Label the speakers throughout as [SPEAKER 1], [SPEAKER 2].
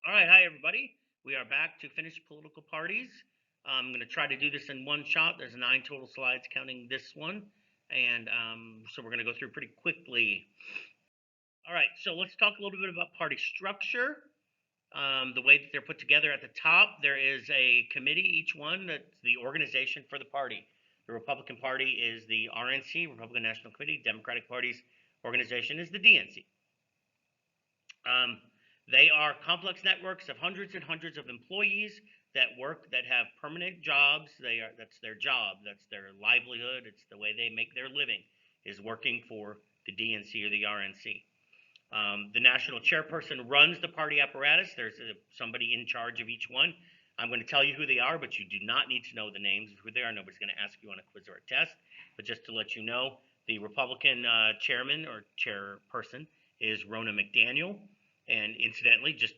[SPEAKER 1] All right, hi everybody. We are back to finish political parties. I'm going to try to do this in one shot. There's 9 total slides counting this one, and so we're going to go through pretty quickly. All right, so let's talk a little bit about party structure. The way that they're put together at the top, there is a committee, each one that's the organization for the party. The Republican Party is the RNC, Republican National Committee. Democratic Party's organization is the DNC. Um, they are complex networks of hundreds and hundreds of employees that work that have permanent jobs. That's their job, that's their livelihood. It's the way they make their living is working for the DNC or the RNC. The national chairperson runs the party apparatus. There's somebody in charge of each one. I'm going to tell you who they are, but you do not need to know the names of who they are. Nobody's going to ask you on a quiz or a test. But just to let you know, the Republican chairman or chairperson is Ronna McDaniel. And incidentally, just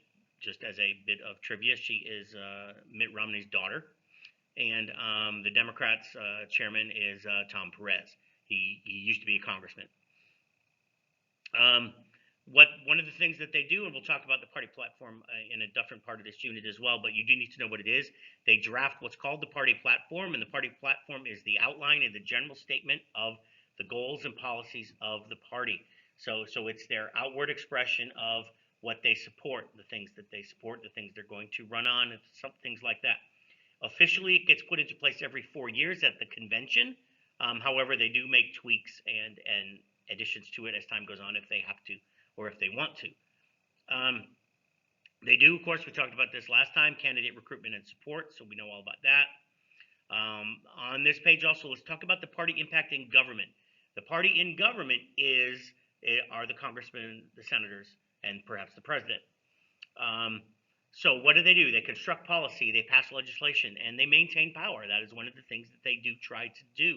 [SPEAKER 1] as a bit of trivia, she is Mitt Romney's daughter. And the Democrats' chairman is Tom Perez. He used to be a congressman. Um, one of the things that they do, and we'll talk about the party platform in a different part of this unit as well, but you do need to know what it is. They draft what's called the party platform, and the party platform is the outline and the general statement of the goals and policies of the party. So it's their outward expression of what they support, the things that they support, the things they're going to run on, and some things like that. Officially, it gets put into place every 4 years at the convention. However, they do make tweaks and additions to it as time goes on if they have to or if they want to. Um, they do, of course, we talked about this last time, candidate recruitment and support, so we know all about that. On this page also, let's talk about the party impact in government. The party in government are the congressmen, the senators, and perhaps the president. So what do? They construct policy, they pass legislation, and they maintain power. That is one of the things that they do try to do.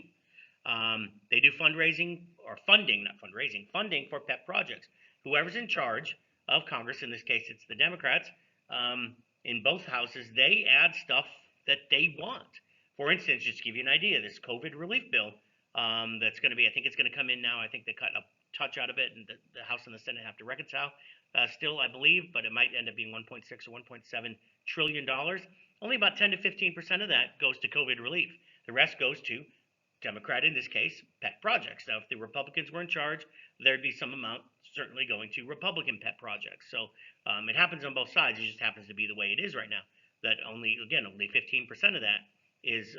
[SPEAKER 1] They do fundraising or funding, not fundraising, funding for pet projects. Whoever's in charge of Congress, in this case it's the Democrats, in both houses, they add stuff that they want. For instance, just to give you an idea, this COVID relief bill that's going to be, I think it's going to come in now. I think they cut a touch out of it, and the House and the Senate have to reconcile still, I believe, but it might end up being 1.6 or 1.7 trillion dollars. Only about 10 to 15% of that goes to COVID relief. The rest goes to Democrat, in this case, pet projects. Now, if the Republicans were in charge, there'd be some amount certainly going to Republican pet projects. So it happens on both sides. It just happens to be the way it is right now. That only 15% of that is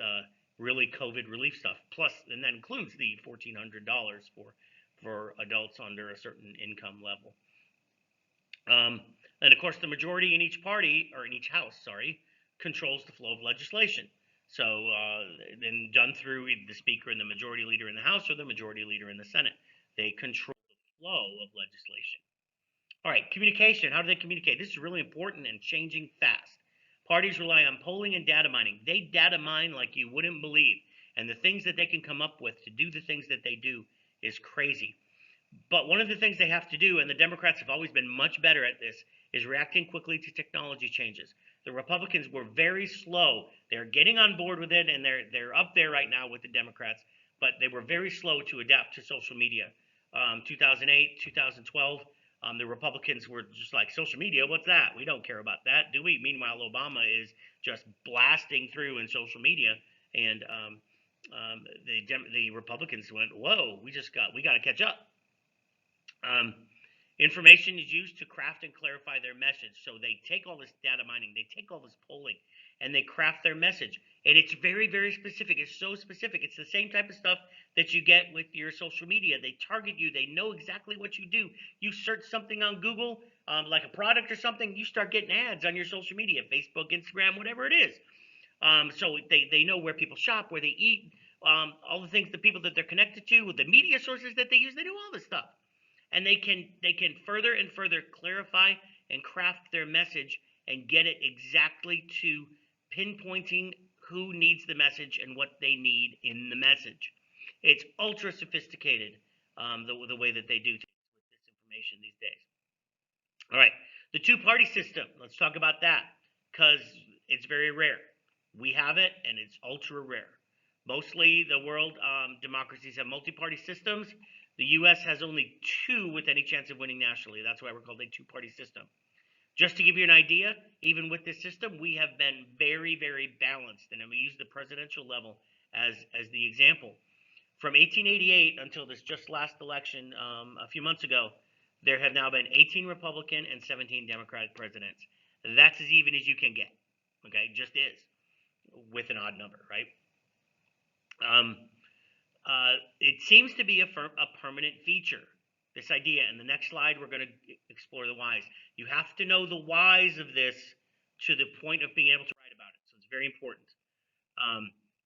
[SPEAKER 1] really COVID relief stuff. Plus, and that includes the $1,400 for adults under a certain income level. And of course, the majority in each party, or in each house, sorry, controls the flow of legislation. So then done through either the speaker and the majority leader in the House or the majority leader in the Senate. They control the flow of legislation. All right, communication. How do they communicate? This is really important and changing fast. Parties rely on polling and data mining. They data mine like you wouldn't believe. And the things that they can come up with to do the things that they do is crazy. But one of the things they have to do, and the Democrats have always been much better at this, is reacting quickly to technology changes. The Republicans were very slow. They're getting on board with it, and they're up there right now with the Democrats, but they were very slow to adapt to social media. 2008, 2012, the Republicans were just like, social media, what's that? We don't care about that, do we? Meanwhile, Obama is just blasting through in social media, and the Republicans went, whoa, we got to catch up. Um, Information is used to craft and clarify their message. So they take all this data mining, they take all this polling, and they craft their message. And it's very, very specific. It's so specific. It's the same type of stuff that you get with your social media. They target you. They know exactly what you do. You search something on Google, like a product or something, you start getting ads on your social media, Facebook, Instagram, whatever it is. So they know where people shop, where they eat, all the things, the people that they're connected to, the media sources that they use. They know all this stuff, and they can further and further clarify and craft their message and get it exactly to pinpointing who needs the message and what they need in the message. It's ultra sophisticated, the way that they do things with this information these days. All right, the two-party system. Let's talk about that because it's very rare. We have it, and it's ultra rare. Mostly the world democracies have multi-party systems. The U.S. has only two with any chance of winning nationally. That's why we're called a two-party system. Just to give you an idea, even with this system, we have been very, very balanced. And I'm going to use the presidential level as the example. From 1888 until this just last election a few months ago, there have now been 18 Republican and 17 Democratic presidents. That's as even as you can get. Okay, just is, with an odd number, right? It seems to be a permanent feature, this idea. In the next slide, we're going to explore the whys. You have to know the whys of this to the point of being able to write about it. So it's very important.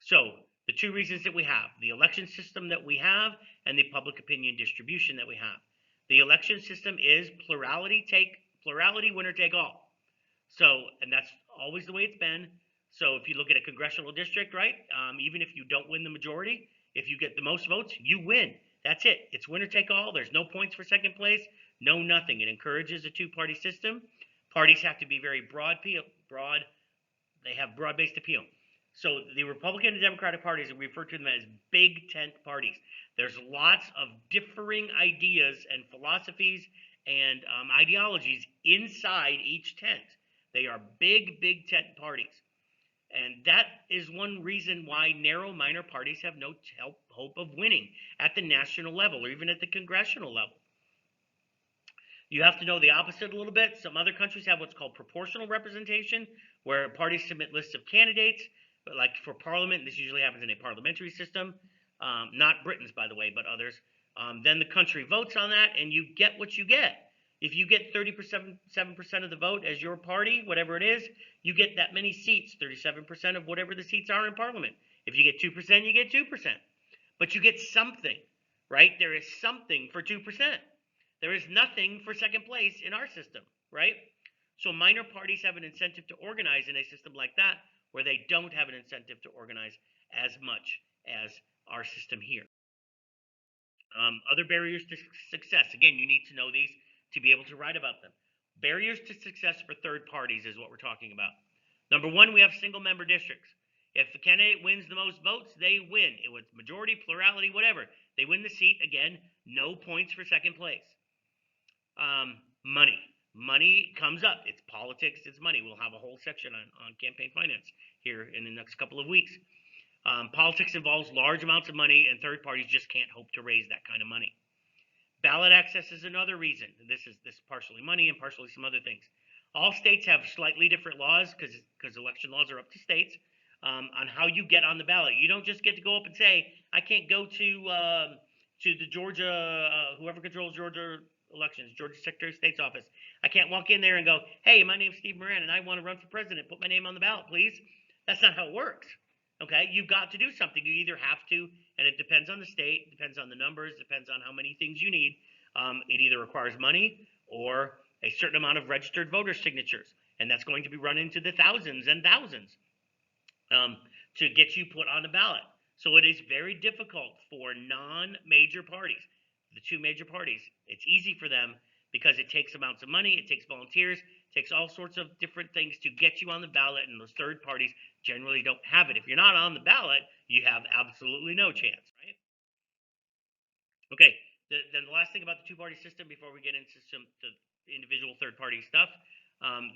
[SPEAKER 1] So the two reasons that we have, the election system that we have and the public opinion distribution that we have. The election system is plurality, winner take all. So, and that's always the way it's been. So if you look at a congressional district, right, even if you don't win the majority, if you get the most votes, you win. That's it. It's winner take all. There's no points for second place, no nothing. It encourages a two-party system. Parties have to be very broad. They have broad-based appeal. So the Republican and Democratic parties, we refer to them as big tent parties. There's lots of differing ideas and philosophies and ideologies inside each tent. They are big tent parties. And that is one reason why narrow minor parties have no hope of winning at the national level or even at the congressional level. You have to know the opposite a little bit. Some other countries have what's called proportional representation, where parties submit lists of candidates. But like for parliament, this usually happens in a parliamentary system. Not Britain's, by the way, but others. Then the country votes on that, and you get what you get. If you get 37% of the vote as your party, whatever it is, you get that many seats, 37% of whatever the seats are in parliament. If you get 2%, you get 2%. But you get something, right? There is something for 2%. There is nothing for second place in our system, right? So minor parties have an incentive to organize in a system like that, where they don't have an incentive to organize as much as our system here. Other barriers to success. Again, you need to know these to be able to write about them. Barriers to success for third parties is what we're talking about. Number one, we have single member districts. If the candidate wins the most votes, they win. It was majority, plurality, whatever. They win the seat. Again, no points for second place. Money. Money comes up. It's politics. It's money. We'll have a whole section on campaign finance here in the next couple of weeks. Politics involves large amounts of money, and third parties just can't hope to raise that kind of money. Ballot access is another reason. This is partially money and partially some other things. All states have slightly different laws because election laws are up to states on how you get on the ballot. You don't just get to go up and say, I can't go to the Georgia, whoever controls Georgia elections, Georgia Secretary of State's office. I can't walk in there and go, hey, my name's Steve Moran and I want to run for president. Put my name on the ballot, please. That's not how it works. Okay, you've got to do something. You either have to, and it depends on the state, depends on the numbers, depends on how many things you need. It either requires money or a certain amount of registered voter signatures, and that's going to be run into the thousands and thousands to get you put on the ballot. So it is very difficult for non-major parties, the two major parties. It's easy for them because it takes amounts of money, it takes volunteers, it takes all sorts of different things to get you on the ballot, and those third parties generally don't have it. If you're not on the ballot, you have absolutely no chance, right? Okay, then the last thing about the two-party system before we get into the individual third-party stuff,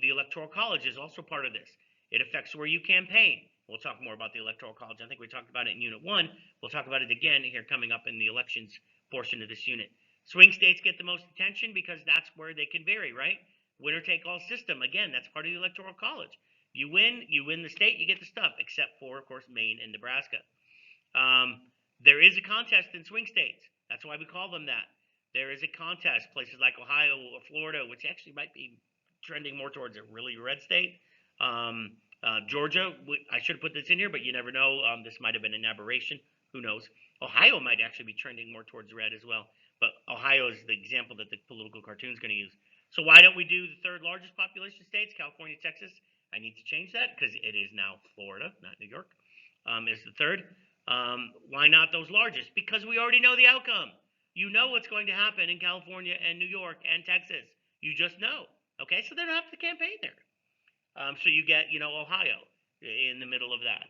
[SPEAKER 1] the Electoral College is also part of this. It affects where you campaign. We'll talk more about the Electoral College. I think we talked about it in Unit 1. We'll talk about it again here coming up in the elections portion of this unit. Swing states get the most attention because that's where they can vary, right? Winner-take-all system. Again, that's part of the Electoral College. You win the state, you get the stuff, except for, of course, Maine and Nebraska. There is a contest in swing states. That's why we call them that. There is a contest. Places like Ohio or Florida, which actually might be trending more towards a really red state. Georgia, I should have put this in here, but you never know. This might have been an aberration. Who knows? Ohio might actually be trending more towards red as well. But Ohio is the example that the political cartoon is going to use. So why don't we do the third largest population states, California, Texas? I need to change that because it is now Florida, not New York, is the third. Why not those largest? Because we already know the outcome. You know what's going to happen in California and New York and Texas. You just know. Okay, so they don't have to campaign there. So you get, Ohio in the middle of that.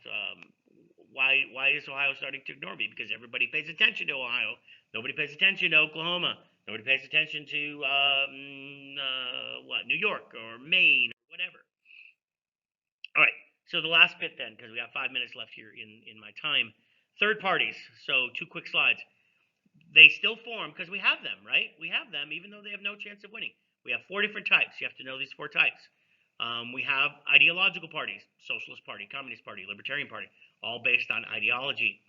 [SPEAKER 1] Why is Ohio starting to ignore me? Because everybody pays attention to Ohio. Nobody pays attention to Oklahoma. Nobody pays attention to New York or Maine or whatever. All right. So the last bit then, because we got 5 minutes left here in my time. Third parties. So 2 quick slides. They still form because we have them, right? We have them even though they have no chance of winning. We have 4 different types. You have to know these 4 types. We have ideological parties: Socialist Party, Communist Party, Libertarian Party, all based on ideology.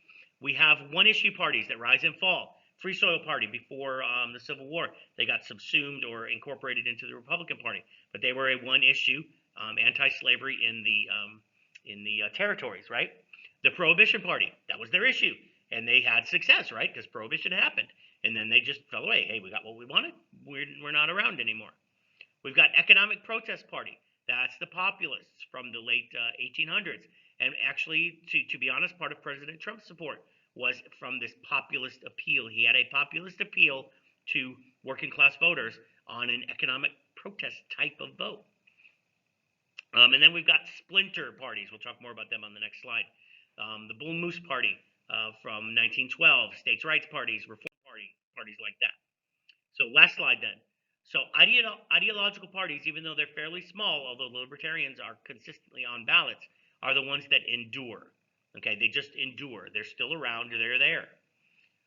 [SPEAKER 1] We have one-issue parties that rise and fall. Free Soil Party before the Civil War, they got subsumed or incorporated into the Republican Party, but they were a one-issue anti-slavery in the territories, right? The Prohibition Party, that was their issue, and they had success, right? Because Prohibition happened, and then they just fell away. Hey, we got what we wanted. We're not around anymore. We've got Economic Protest Party. That's the populists from the late 1800s. And actually, to be honest, part of President Trump's support was from this populist appeal. He had a populist appeal to working class voters on an economic protest type of vote. And then we've got splinter parties. We'll talk more about them on the next slide. The Bull Moose Party from 1912, States' Rights Parties, Reform parties like that. So last slide then. So ideological parties, even though they're fairly small, although libertarians are consistently on ballots, are the ones that endure. Okay, they just endure. They're still around. They're there.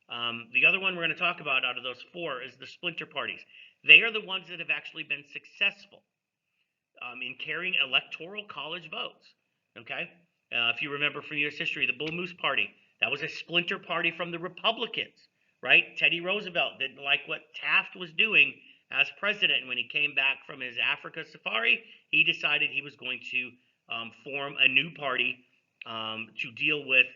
[SPEAKER 1] The other one we're going to talk about out of those 4 is the splinter parties. They are the ones that have actually been successful in carrying electoral college votes. Okay, if you remember from U.S. history, the Bull Moose Party, that was a splinter party from the Republicans, right? Teddy Roosevelt didn't like what Taft was doing as president. And when he came back from his Africa safari, he decided he was going to form a new party to deal with,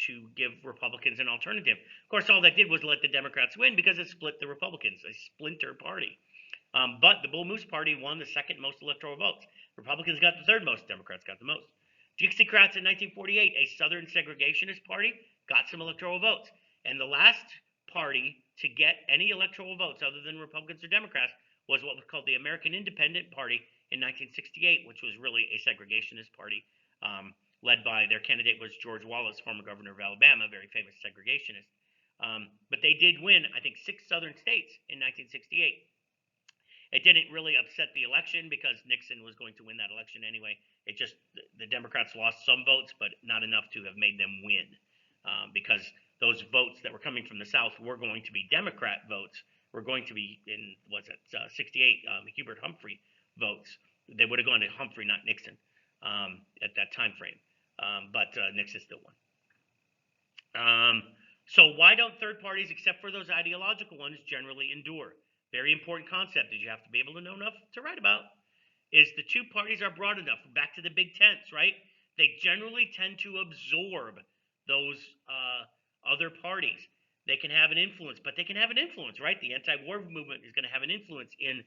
[SPEAKER 1] to give Republicans an alternative. Of course, all that did was let the Democrats win because it split the Republicans, a splinter party. But the Bull Moose Party won the 2nd most electoral votes. Republicans got the 3rd most. Democrats got the most. Dixiecrats in 1948, a Southern segregationist party, got some electoral votes. And the last party to get any electoral votes other than Republicans or Democrats was what was called the American Independent Party in 1968, which was really a segregationist party, led by, their candidate was George Wallace, former governor of Alabama, very famous segregationist. But they did win, I think, 6 southern states in 1968. It didn't really upset the election because Nixon was going to win that election anyway. It just, the Democrats lost some votes, but not enough to have made them win, because those votes that were coming from the South were going to be Democrat votes, were going to be in, 68, Hubert Humphrey votes. They would have gone to Humphrey, not Nixon, at that time frame. But Nixon still won. So why don't third parties, except for those ideological ones, generally endure? Very important concept that you have to be able to know enough to write about, is the 2 parties are broad enough. Back to the big tents, right? They generally tend to absorb those other parties. They can have an influence, but they can have an influence, right? The anti-war movement is going to have an influence in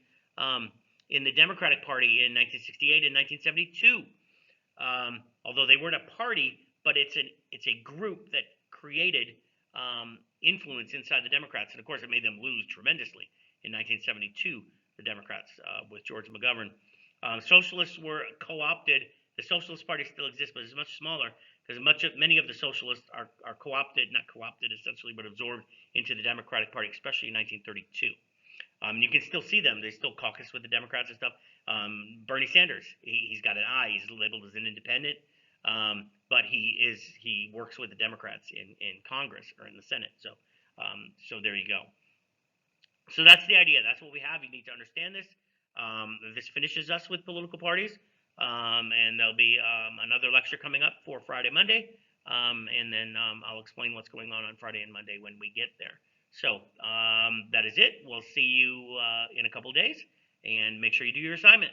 [SPEAKER 1] the Democratic Party in 1968 and 1972. Although they weren't a party, but it's a group that created influence inside the Democrats, and of course it made them lose tremendously in 1972. The Democrats with George McGovern. Socialists were co-opted. The Socialist Party still exists, but it's much smaller because many of the socialists are co-opted, not co-opted essentially, but absorbed into the Democratic Party, especially in 1932. You can still see them. They still caucus with the Democrats and stuff. Bernie Sanders, he's got an eye. He's labeled as an independent, but he works with the Democrats in Congress or in the Senate. So there you go. So that's the idea. That's what we have. You need to understand this. This finishes us with political parties, and there'll be another lecture coming up for Friday, Monday, and then I'll explain what's going on Friday and Monday when we get there. So that is it. We'll see you in a couple days, and make sure you do your assignment.